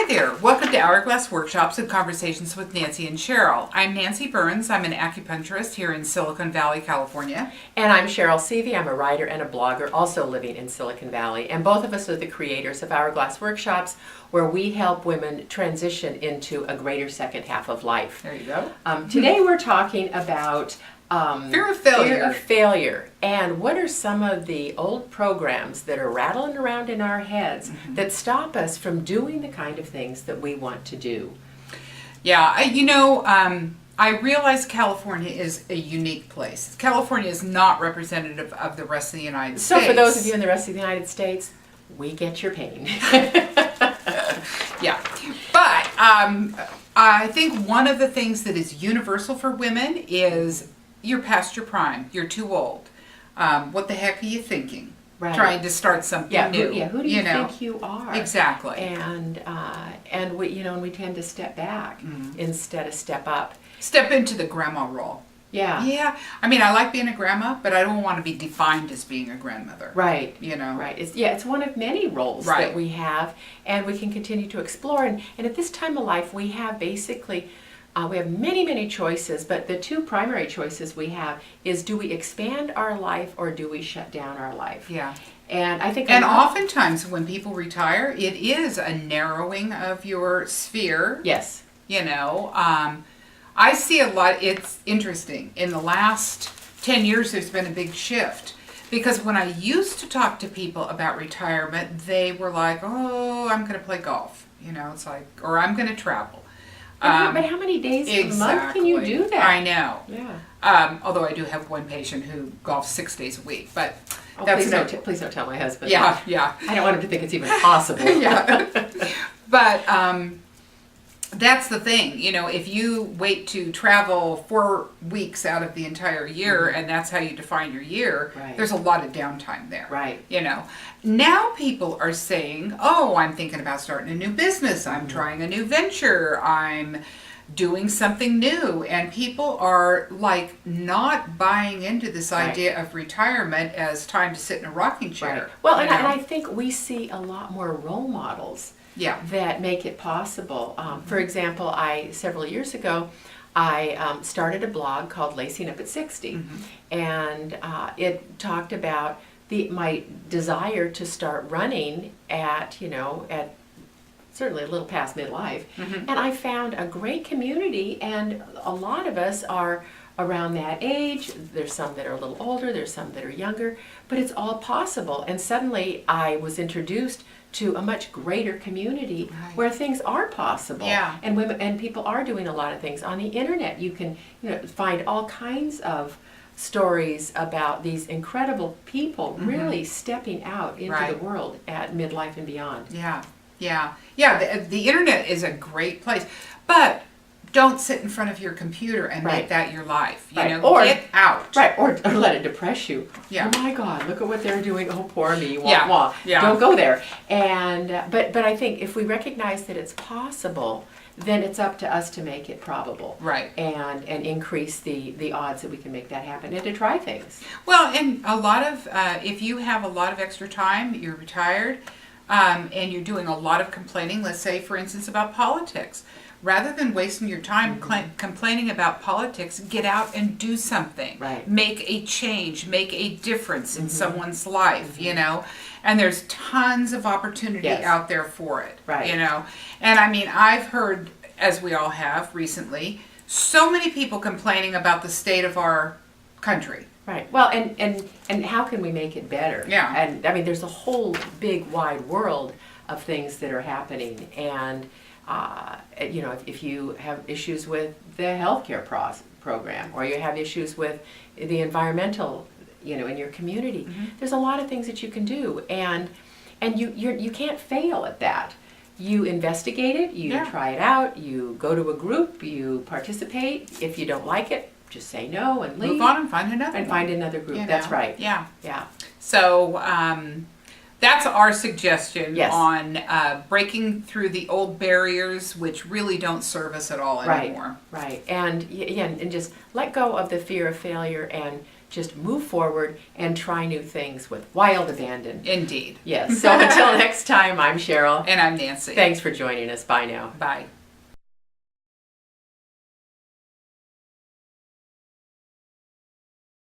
Hi there, welcome to Hourglass Workshops and Conversations with Nancy and Cheryl. I'm Nancy Burns, I'm an acupuncturist here in Silicon Valley, California. And I'm Cheryl Seavey, I'm a writer and a blogger also living in Silicon Valley. And both of us are the creators of Hourglass Workshops, where we help women transition into a greater second half of life. There you go. Today we're talking about Fear of failure. Fear of failure. And what are some of the old programs that are rattling around in our heads that stop us from doing the kind of things that we want to do? Yeah, I realize California is a unique place. California is not representative of the rest of the United States. So for those of you in the rest of the United States, we get your pain. Yeah, but I think one of the things that is universal for women is you're past your prime. You're too old. What the heck are you thinking? Right. Trying to start something new. Who do you think you are? Exactly. And we tend to step back instead of step up. Step into the grandma role. Yeah. Yeah. I mean, I like being a grandma, but I don't want to be defined as being a grandmother. Right. Right. It's one of many roles that we have, and we can continue to explore. And at this time of life, we have basically, we have many, many choices, but the two primary choices we have is, do we expand our life or do we shut down our life? Yeah. And I think, oftentimes when people retire, it is a narrowing of your sphere. Yes. I see a lot. It's interesting. In the last 10 years, there's been a big shift. Because when I used to talk to people about retirement, they were like, oh, I'm going to play golf. It's like, or I'm going to travel. But how many days a month can you do that? I know. Yeah. Although I do have one patient who golfs 6 days a week, but please don't tell my husband. Yeah. I don't want him to think it's even possible. Yeah. But that's the thing. If you wait to travel 4 weeks out of the entire year and that's how you define your year, there's a lot of downtime there. Right. Now people are saying, oh, I'm thinking about starting a new business. I'm trying a new venture. I'm doing something new. And people are like not buying into this idea of retirement as time to sit in a rocking chair. Right. Well, and I think we see a lot more role models that make it possible. For example, several years ago, I started a blog called Lacing Up at 60, and it talked about my desire to start running at certainly a little past midlife. And I found a great community, and a lot of us are around that age. There's some that are a little older, there's some that are younger, but it's all possible. And suddenly I was introduced to a much greater community where things are possible. And women and people are doing a lot of things. On the internet, you can find all kinds of stories about these incredible people really stepping out into the world at midlife and beyond. The internet is a great place, but don't sit in front of your computer and make that your life. Or get out. Or let it depress you. Oh my God, look at what they're doing. Oh, poor me. Wah, wah. Yeah. Don't go there. And but I think if we recognize that it's possible, then it's up to us to make it probable. And increase the odds that we can make that happen and to try things. Well, and a lot of if you have a lot of extra time, you're retired, and you're doing a lot of complaining, let's say for instance about politics. Rather than wasting your time complaining about politics, get out and do something. Make a change, make a difference in someone's life, And there's tons of opportunity out there for it, And I mean, I've heard, as we all have recently, so many people complaining about the state of our country. Well, and how can we make it better? And I mean, there's a whole big wide world of things that are happening, and if you have issues with the healthcare program, or you have issues with the environmental, in your community, there's a lot of things that you can do, and you can't fail at that. You investigate it, you try it out, you go to a group, you participate. If you don't like it, just say no and leave. Move on and find another. Find another group. That's right. Yeah. So. That's our suggestion on breaking through the old barriers, which really don't serve us at all anymore. And just let go of the fear of failure and just move forward and try new things with wild abandon. Indeed. Yes. So until next time, I'm Cheryl. And I'm Nancy. Thanks for joining us. Bye now. Bye.